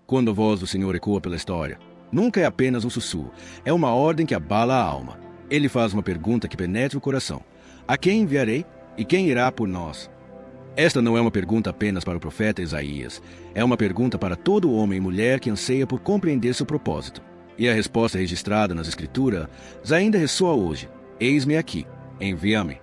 quando a voz do Senhor ecoa pela história, nunca é apenas um sussurro, é uma ordem que abala a alma. Ele faz uma pergunta que penetra o coração: a quem enviarei e quem irá por nós? Esta não é uma pergunta apenas para o profeta Isaías, é uma pergunta para todo homem e mulher que anseia por compreender seu propósito. E a resposta registrada nas Escrituras ainda ressoa hoje: eis-me aqui, envia-me.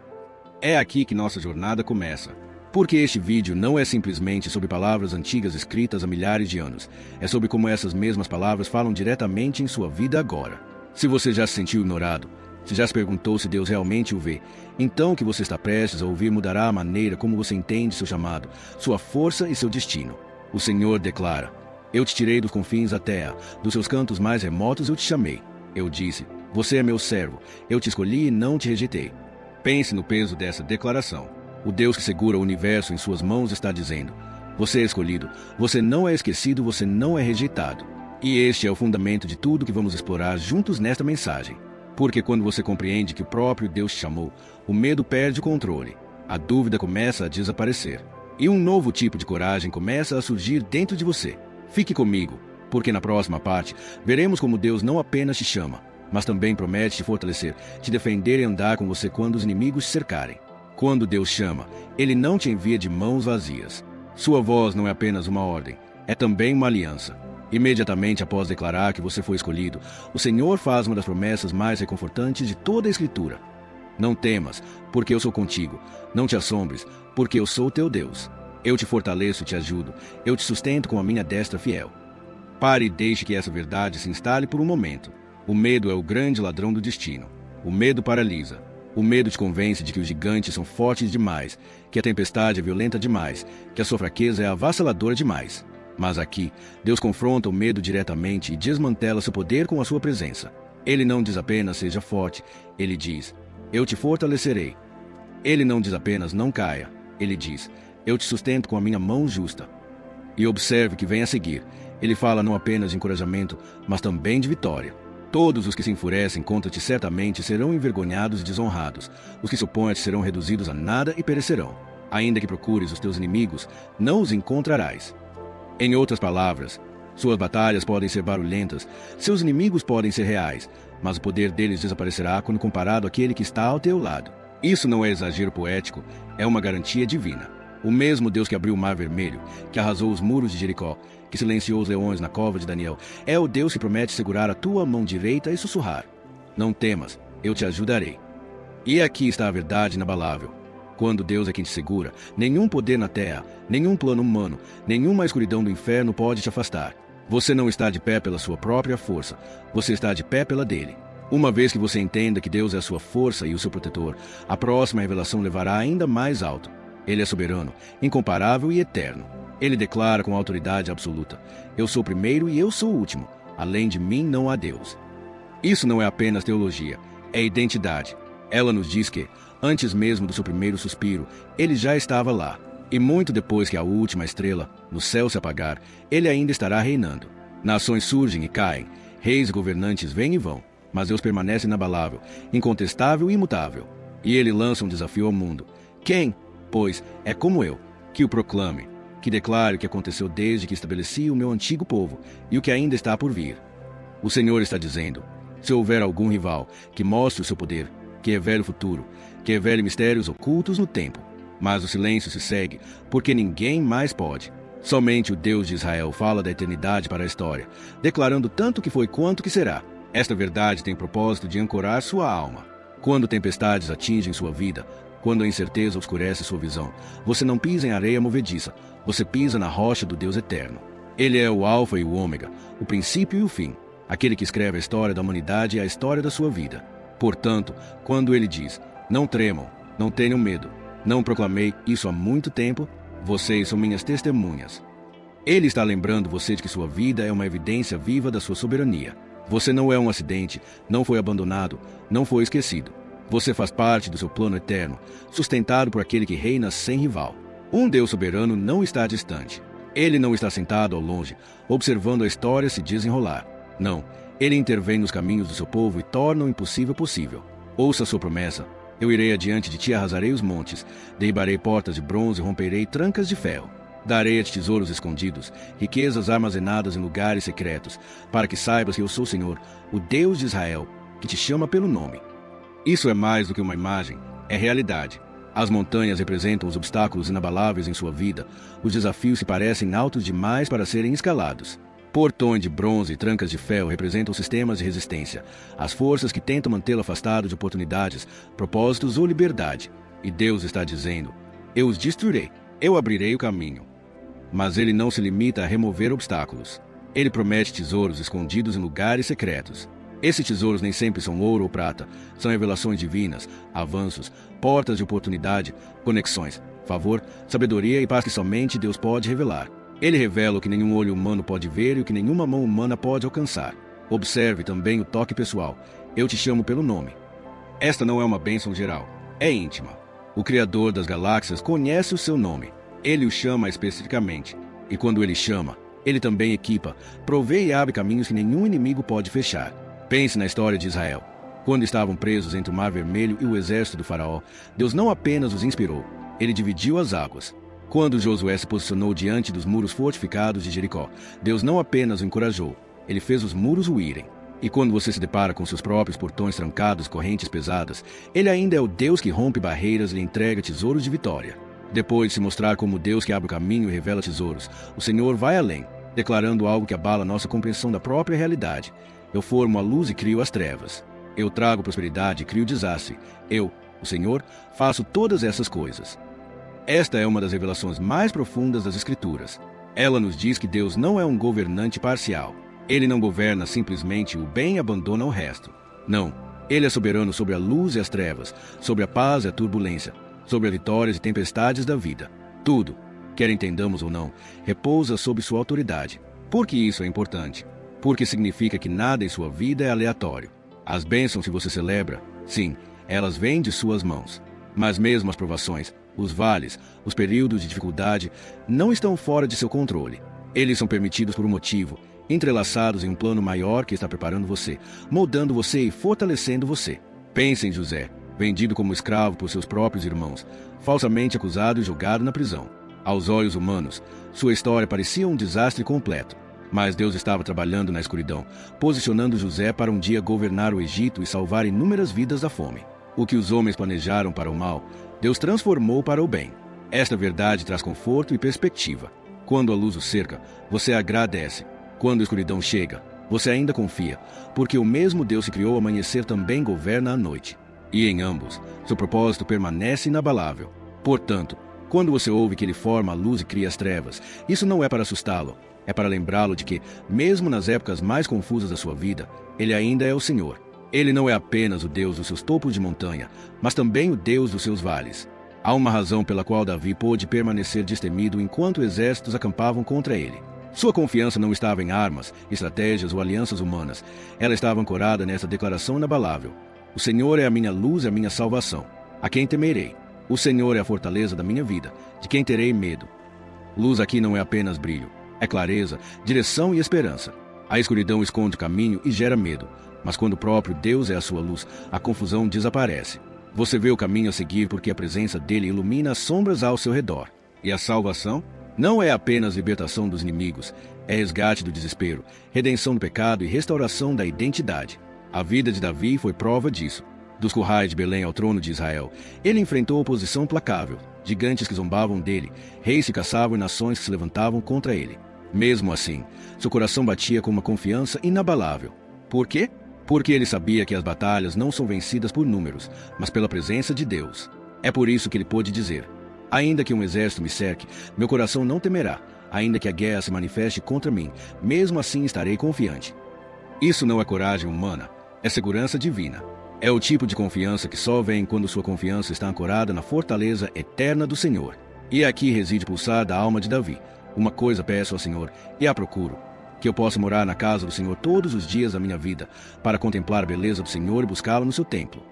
É aqui que nossa jornada começa. Porque este vídeo não é simplesmente sobre palavras antigas escritas há milhares de anos, é sobre como essas mesmas palavras falam diretamente em sua vida agora. Se você já se sentiu ignorado, se já se perguntou se Deus realmente o vê, então o que você está prestes a ouvir mudará a maneira como você entende seu chamado, sua força e seu destino. O Senhor declara: eu te tirei dos confins da terra, dos seus cantos mais remotos eu te chamei. Eu disse: você é meu servo, eu te escolhi e não te rejeitei. Pense no peso dessa declaração. O Deus que segura o universo em suas mãos está dizendo: você é escolhido, você não é esquecido, você não é rejeitado. E este é o fundamento de tudo que vamos explorar juntos nesta mensagem. Porque quando você compreende que o próprio Deus te chamou, o medo perde o controle, a dúvida começa a desaparecer, e um novo tipo de coragem começa a surgir dentro de você. Fique comigo, porque na próxima parte veremos como Deus não apenas te chama, mas também promete te fortalecer, te defender e andar com você quando os inimigos te cercarem. Quando Deus chama, Ele não te envia de mãos vazias. Sua voz não é apenas uma ordem, é também uma aliança. Imediatamente após declarar que você foi escolhido, o Senhor faz uma das promessas mais reconfortantes de toda a Escritura. Não temas, porque eu sou contigo. Não te assombres, porque eu sou teu Deus. Eu te fortaleço e te ajudo. Eu te sustento com a minha destra fiel. Pare e deixe que essa verdade se instale por um momento. O medo é o grande ladrão do destino. O medo paralisa. O medo te convence de que os gigantes são fortes demais, que a tempestade é violenta demais, que a sua fraqueza é avassaladora demais. Mas aqui, Deus confronta o medo diretamente e desmantela seu poder com a sua presença. Ele não diz apenas seja forte, ele diz: eu te fortalecerei. Ele não diz apenas não caia, ele diz: eu te sustento com a minha mão justa. E observe o que vem a seguir. Ele fala não apenas de encorajamento, mas também de vitória. Todos os que se enfurecem contra ti certamente serão envergonhados e desonrados. Os que se opõem a ti serão reduzidos a nada e perecerão. Ainda que procures os teus inimigos, não os encontrarás. Em outras palavras, suas batalhas podem ser barulhentas, seus inimigos podem ser reais, mas o poder deles desaparecerá quando comparado àquele que está ao teu lado. Isso não é exagero poético, é uma garantia divina. O mesmo Deus que abriu o mar vermelho, que arrasou os muros de Jericó, que silenciou os leões na cova de Daniel, é o Deus que promete segurar a tua mão direita e sussurrar: não temas, eu te ajudarei. E aqui está a verdade inabalável. Quando Deus é quem te segura, nenhum poder na terra, nenhum plano humano, nenhuma escuridão do inferno pode te afastar. Você não está de pé pela sua própria força, você está de pé pela dele. Uma vez que você entenda que Deus é a sua força e o seu protetor, a próxima revelação levará ainda mais alto. Ele é soberano, incomparável e eterno. Ele declara com autoridade absoluta: eu sou o primeiro e eu sou o último. Além de mim não há Deus. Isso não é apenas teologia, é identidade. Ela nos diz que, antes mesmo do seu primeiro suspiro, ele já estava lá. E muito depois que a última estrela no céu se apagar, ele ainda estará reinando. Nações surgem e caem, reis e governantes vêm e vão, mas Deus permanece inabalável, incontestável e imutável. E ele lança um desafio ao mundo. Quem, pois, é como eu, que o proclame, que declare o que aconteceu desde que estabeleci o meu antigo povo e o que ainda está por vir. O Senhor está dizendo: se houver algum rival que mostre o seu poder, que revele o futuro, que revele mistérios ocultos no tempo. Mas o silêncio se segue, porque ninguém mais pode. Somente o Deus de Israel fala da eternidade para a história, declarando tanto que foi quanto que será. Esta verdade tem o propósito de ancorar sua alma. Quando tempestades atingem sua vida, quando a incerteza obscurece sua visão, você não pisa em areia movediça, você pisa na rocha do Deus eterno. Ele é o alfa e o ômega, o princípio e o fim, aquele que escreve a história da humanidade e a história da sua vida. Portanto, quando ele diz: não tremam, não tenham medo, não proclamei isso há muito tempo, vocês são minhas testemunhas. Ele está lembrando você de que sua vida é uma evidência viva da sua soberania. Você não é um acidente, não foi abandonado, não foi esquecido. Você faz parte do seu plano eterno, sustentado por aquele que reina sem rival. Um Deus soberano não está distante. Ele não está sentado ao longe, observando a história se desenrolar. Não, ele intervém nos caminhos do seu povo e torna o impossível possível. Ouça a sua promessa: eu irei adiante de ti, arrasarei os montes, derribarei portas de bronze e romperei trancas de ferro. Darei-te tesouros escondidos, riquezas armazenadas em lugares secretos, para que saibas que eu sou o Senhor, o Deus de Israel, que te chama pelo nome. Isso é mais do que uma imagem, é realidade. As montanhas representam os obstáculos inabaláveis em sua vida. Os desafios se parecem altos demais para serem escalados. Portões de bronze e trancas de ferro representam sistemas de resistência, as forças que tentam mantê-lo afastado de oportunidades, propósitos ou liberdade. E Deus está dizendo: eu os destruirei, eu abrirei o caminho. Mas ele não se limita a remover obstáculos. Ele promete tesouros escondidos em lugares secretos. Esses tesouros nem sempre são ouro ou prata, são revelações divinas, avanços, portas de oportunidade, conexões, favor, sabedoria e paz que somente Deus pode revelar. Ele revela o que nenhum olho humano pode ver e o que nenhuma mão humana pode alcançar. Observe também o toque pessoal. Eu te chamo pelo nome. Esta não é uma bênção geral, é íntima. O Criador das galáxias conhece o seu nome. Ele o chama especificamente. E quando ele chama, ele também equipa, provê e abre caminhos que nenhum inimigo pode fechar. Pense na história de Israel. Quando estavam presos entre o Mar Vermelho e o exército do faraó, Deus não apenas os inspirou, ele dividiu as águas. Quando Josué se posicionou diante dos muros fortificados de Jericó, Deus não apenas o encorajou, ele fez os muros ruírem. E quando você se depara com seus próprios portões trancados, correntes pesadas, ele ainda é o Deus que rompe barreiras e lhe entrega tesouros de vitória. Depois de se mostrar como Deus que abre o caminho e revela tesouros, o Senhor vai além, declarando algo que abala nossa compreensão da própria realidade. Eu formo a luz e crio as trevas. Eu trago prosperidade e crio desastre. Eu, o Senhor, faço todas essas coisas. Esta é uma das revelações mais profundas das Escrituras. Ela nos diz que Deus não é um governante parcial. Ele não governa simplesmente o bem e abandona o resto. Não, ele é soberano sobre a luz e as trevas, sobre a paz e a turbulência, sobre as vitórias e tempestades da vida. Tudo, quer entendamos ou não, repousa sob sua autoridade. Por que isso é importante? Porque significa que nada em sua vida é aleatório. As bênçãos que você celebra, sim, elas vêm de suas mãos. Mas mesmo as provações, os vales, os períodos de dificuldade, não estão fora de seu controle. Eles são permitidos por um motivo, entrelaçados em um plano maior que está preparando você, moldando você e fortalecendo você. Pense em José, vendido como escravo por seus próprios irmãos, falsamente acusado e julgado na prisão. Aos olhos humanos, sua história parecia um desastre completo. Mas Deus estava trabalhando na escuridão, posicionando José para um dia governar o Egito e salvar inúmeras vidas da fome. O que os homens planejaram para o mal, Deus transformou para o bem. Esta verdade traz conforto e perspectiva. Quando a luz o cerca, você agradece. Quando a escuridão chega, você ainda confia, porque o mesmo Deus que criou o amanhecer também governa a noite. E em ambos, seu propósito permanece inabalável. Portanto, quando você ouve que ele forma a luz e cria as trevas, isso não é para assustá-lo. É para lembrá-lo de que, mesmo nas épocas mais confusas da sua vida, ele ainda é o Senhor. Ele não é apenas o Deus dos seus topos de montanha, mas também o Deus dos seus vales. Há uma razão pela qual Davi pôde permanecer destemido enquanto exércitos acampavam contra ele. Sua confiança não estava em armas, estratégias ou alianças humanas. Ela estava ancorada nessa declaração inabalável. O Senhor é a minha luz e a minha salvação. A quem temerei? O Senhor é a fortaleza da minha vida. De quem terei medo? Luz aqui não é apenas brilho. É clareza, direção e esperança. A escuridão esconde o caminho e gera medo, mas quando o próprio Deus é a sua luz, a confusão desaparece. Você vê o caminho a seguir porque a presença dele ilumina as sombras ao seu redor. E a salvação não é apenas libertação dos inimigos, é resgate do desespero, redenção do pecado e restauração da identidade. A vida de Davi foi prova disso. Dos currais de Belém ao trono de Israel, ele enfrentou oposição implacável, gigantes que zombavam dele, reis que caçavam e nações que se levantavam contra ele. Mesmo assim, seu coração batia com uma confiança inabalável. Por quê? Porque ele sabia que as batalhas não são vencidas por números, mas pela presença de Deus. É por isso que ele pôde dizer: ainda que um exército me cerque, meu coração não temerá. Ainda que a guerra se manifeste contra mim, mesmo assim estarei confiante. Isso não é coragem humana, é segurança divina. É o tipo de confiança que só vem quando sua confiança está ancorada na fortaleza eterna do Senhor. E aqui reside o pulsar da alma de Davi. Uma coisa peço ao Senhor, e a procuro: que eu possa morar na casa do Senhor todos os dias da minha vida, para contemplar a beleza do Senhor e buscá-lo no seu templo.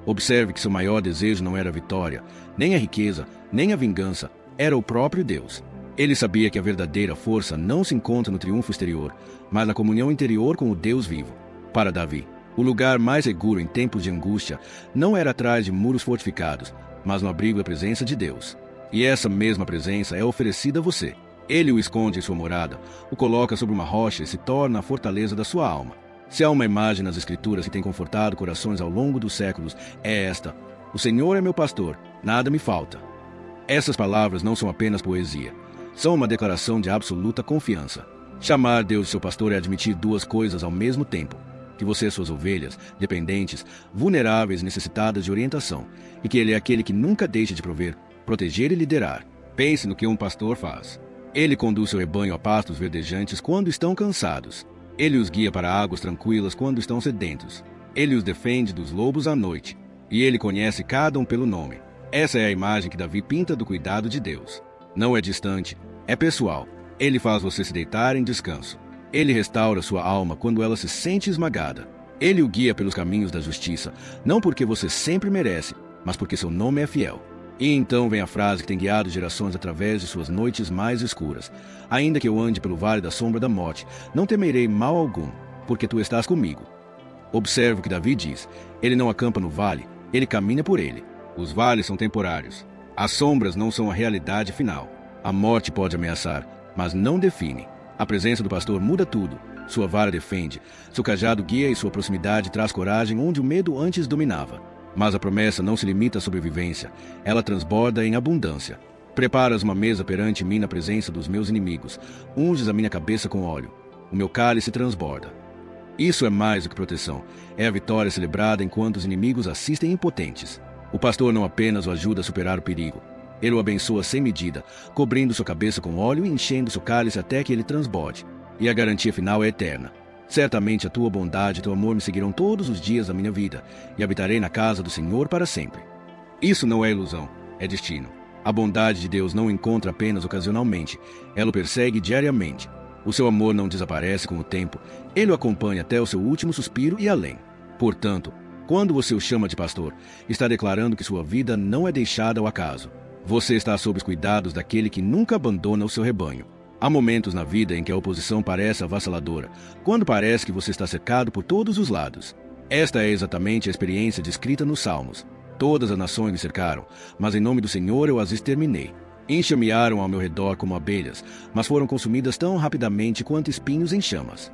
Observe que seu maior desejo não era a vitória, nem a riqueza, nem a vingança, era o próprio Deus. Ele sabia que a verdadeira força não se encontra no triunfo exterior, mas na comunhão interior com o Deus vivo. Para Davi, o lugar mais seguro em tempos de angústia não era atrás de muros fortificados, mas no abrigo da presença de Deus. E essa mesma presença é oferecida a você. Ele o esconde em sua morada, o coloca sobre uma rocha e se torna a fortaleza da sua alma. Se há uma imagem nas Escrituras que tem confortado corações ao longo dos séculos, é esta: o Senhor é meu pastor, nada me falta. Essas palavras não são apenas poesia, são uma declaração de absoluta confiança. Chamar Deus de seu pastor é admitir duas coisas ao mesmo tempo: que você é suas ovelhas, dependentes, vulneráveis e necessitadas de orientação, e que Ele é aquele que nunca deixa de prover, proteger e liderar. Pense no que um pastor faz. Ele conduz seu rebanho a pastos verdejantes quando estão cansados. Ele os guia para águas tranquilas quando estão sedentos. Ele os defende dos lobos à noite. E ele conhece cada um pelo nome. Essa é a imagem que Davi pinta do cuidado de Deus. Não é distante, é pessoal. Ele faz você se deitar em descanso. Ele restaura sua alma quando ela se sente esmagada. Ele o guia pelos caminhos da justiça, não porque você sempre merece, mas porque seu nome é fiel. E então vem a frase que tem guiado gerações através de suas noites mais escuras: ainda que eu ande pelo vale da sombra da morte, não temerei mal algum, porque tu estás comigo. Observe o que Davi diz: ele não acampa no vale, ele caminha por ele. Os vales são temporários. As sombras não são a realidade final. A morte pode ameaçar, mas não define. A presença do pastor muda tudo. Sua vara defende, seu cajado guia e sua proximidade traz coragem onde o medo antes dominava. Mas a promessa não se limita à sobrevivência, ela transborda em abundância. Preparas uma mesa perante mim na presença dos meus inimigos, unges a minha cabeça com óleo, o meu cálice transborda. Isso é mais do que proteção, é a vitória celebrada enquanto os inimigos assistem impotentes. O pastor não apenas o ajuda a superar o perigo, ele o abençoa sem medida, cobrindo sua cabeça com óleo e enchendo seu cálice até que ele transborde. E a garantia final é eterna. Certamente a tua bondade e teu amor me seguirão todos os dias da minha vida, e habitarei na casa do Senhor para sempre. Isso não é ilusão, é destino. A bondade de Deus não o encontra apenas ocasionalmente, ela o persegue diariamente. O seu amor não desaparece com o tempo, ele o acompanha até o seu último suspiro e além. Portanto, quando você o chama de pastor, está declarando que sua vida não é deixada ao acaso. Você está sob os cuidados daquele que nunca abandona o seu rebanho. Há momentos na vida em que a oposição parece avassaladora, quando parece que você está cercado por todos os lados. Esta é exatamente a experiência descrita nos Salmos. Todas as nações me cercaram, mas em nome do Senhor eu as exterminei. Enxamearam ao meu redor como abelhas, mas foram consumidas tão rapidamente quanto espinhos em chamas.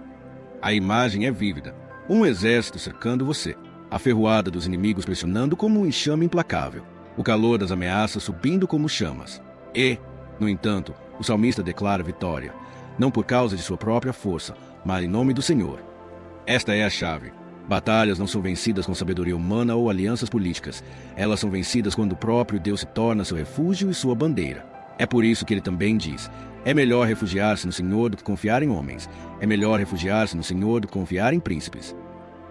A imagem é vívida. Um exército cercando você. A ferroada dos inimigos pressionando como um enxame implacável. O calor das ameaças subindo como chamas. E, no entanto, o salmista declara vitória, não por causa de sua própria força, mas em nome do Senhor. Esta é a chave. Batalhas não são vencidas com sabedoria humana ou alianças políticas. Elas são vencidas quando o próprio Deus se torna seu refúgio e sua bandeira. É por isso que ele também diz: é melhor refugiar-se no Senhor do que confiar em homens. É melhor refugiar-se no Senhor do que confiar em príncipes.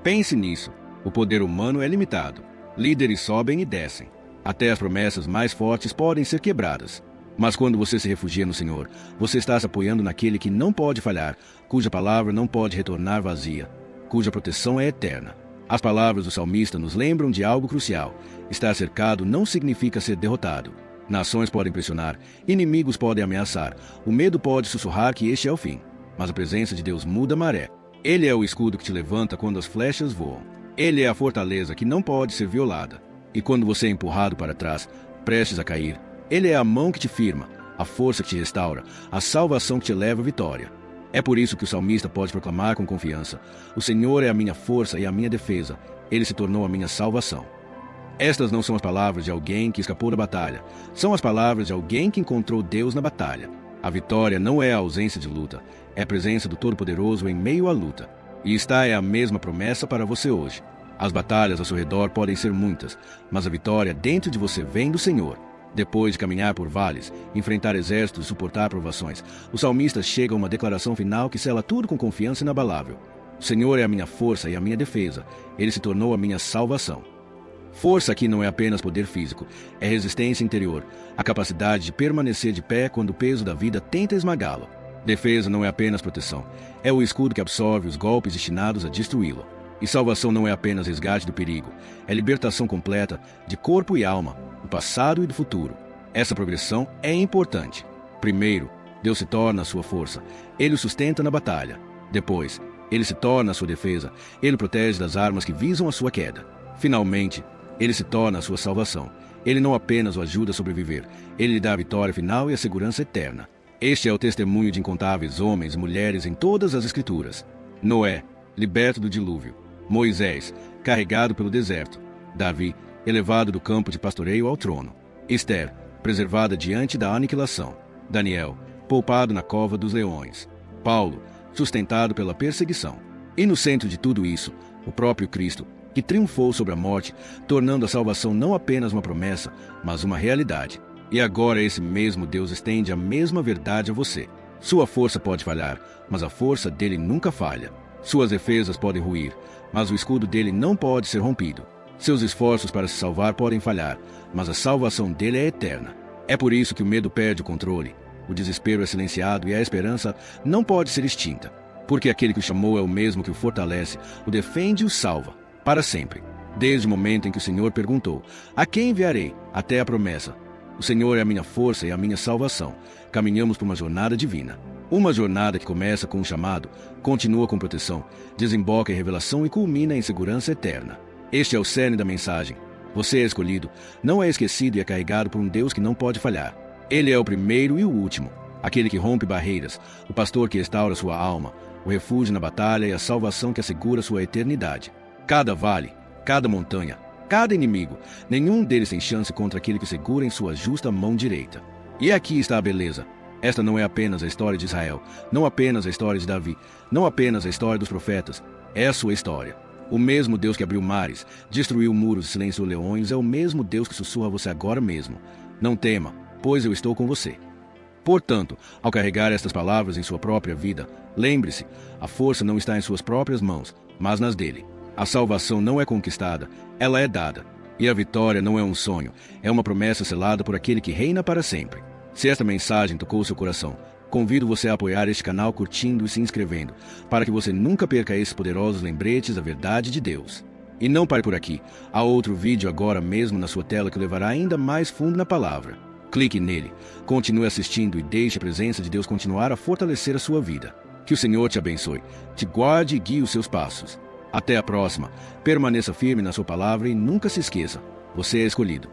Pense nisso. O poder humano é limitado. Líderes sobem e descem. Até as promessas mais fortes podem ser quebradas. Mas quando você se refugia no Senhor, você está se apoiando naquele que não pode falhar, cuja palavra não pode retornar vazia, cuja proteção é eterna. As palavras do salmista nos lembram de algo crucial. Estar cercado não significa ser derrotado. Nações podem pressionar, inimigos podem ameaçar, o medo pode sussurrar que este é o fim. Mas a presença de Deus muda a maré. Ele é o escudo que te levanta quando as flechas voam. Ele é a fortaleza que não pode ser violada. E quando você é empurrado para trás, prestes a cair, ele é a mão que te firma, a força que te restaura, a salvação que te leva à vitória. É por isso que o salmista pode proclamar com confiança: o Senhor é a minha força e a minha defesa, ele se tornou a minha salvação. Estas não são as palavras de alguém que escapou da batalha, são as palavras de alguém que encontrou Deus na batalha. A vitória não é a ausência de luta, é a presença do Todo-Poderoso em meio à luta. E esta é a mesma promessa para você hoje. As batalhas ao seu redor podem ser muitas, mas a vitória dentro de você vem do Senhor. Depois de caminhar por vales, enfrentar exércitos e suportar provações, o salmista chega a uma declaração final que sela tudo com confiança inabalável. O Senhor é a minha força e a minha defesa. Ele se tornou a minha salvação. Força aqui não é apenas poder físico, é resistência interior, a capacidade de permanecer de pé quando o peso da vida tenta esmagá-lo. Defesa não é apenas proteção, é o escudo que absorve os golpes destinados a destruí-lo. E salvação não é apenas resgate do perigo, é libertação completa de corpo e alma, do passado e do futuro. Essa progressão é importante. Primeiro, Deus se torna a sua força. Ele o sustenta na batalha. Depois, ele se torna a sua defesa. Ele o protege das armas que visam a sua queda. Finalmente, ele se torna a sua salvação. Ele não apenas o ajuda a sobreviver, ele lhe dá a vitória final e a segurança eterna. Este é o testemunho de incontáveis homens e mulheres em todas as Escrituras. Noé, liberto do dilúvio. Moisés, carregado pelo deserto. Davi, elevado do campo de pastoreio ao trono. Esther, preservada diante da aniquilação. Daniel, poupado na cova dos leões. Paulo, sustentado pela perseguição. E no centro de tudo isso, o próprio Cristo, que triunfou sobre a morte, tornando a salvação não apenas uma promessa, mas uma realidade. E agora esse mesmo Deus estende a mesma verdade a você. Sua força pode falhar, mas a força dele nunca falha. Suas defesas podem ruir, mas o escudo dele não pode ser rompido. Seus esforços para se salvar podem falhar, mas a salvação dele é eterna. É por isso que o medo perde o controle, o desespero é silenciado e a esperança não pode ser extinta. Porque aquele que o chamou é o mesmo que o fortalece, o defende e o salva, para sempre. Desde o momento em que o Senhor perguntou, a quem enviarei? Até a promessa. O Senhor é a minha força e a minha salvação. Caminhamos por uma jornada divina. Uma jornada que começa com um chamado, continua com proteção, desemboca em revelação e culmina em segurança eterna. Este é o cerne da mensagem. Você é escolhido, não é esquecido e é carregado por um Deus que não pode falhar. Ele é o primeiro e o último, aquele que rompe barreiras, o pastor que restaura sua alma, o refúgio na batalha e a salvação que assegura sua eternidade. Cada vale, cada montanha, cada inimigo, nenhum deles tem chance contra aquele que segura em sua justa mão direita. E aqui está a beleza. Esta não é apenas a história de Israel, não apenas a história de Davi, não apenas a história dos profetas, é a sua história. O mesmo Deus que abriu mares, destruiu muros e silenciou leões, é o mesmo Deus que sussurra a você agora mesmo. Não tema, pois eu estou com você. Portanto, ao carregar estas palavras em sua própria vida, lembre-se, a força não está em suas próprias mãos, mas nas dele. A salvação não é conquistada, ela é dada. E a vitória não é um sonho, é uma promessa selada por aquele que reina para sempre. Se esta mensagem tocou seu coração, convido você a apoiar este canal curtindo e se inscrevendo, para que você nunca perca esses poderosos lembretes da verdade de Deus. E não pare por aqui, há outro vídeo agora mesmo na sua tela que o levará ainda mais fundo na palavra. Clique nele, continue assistindo e deixe a presença de Deus continuar a fortalecer a sua vida. Que o Senhor te abençoe, te guarde e guie os seus passos. Até a próxima, permaneça firme na sua palavra e nunca se esqueça, você é escolhido.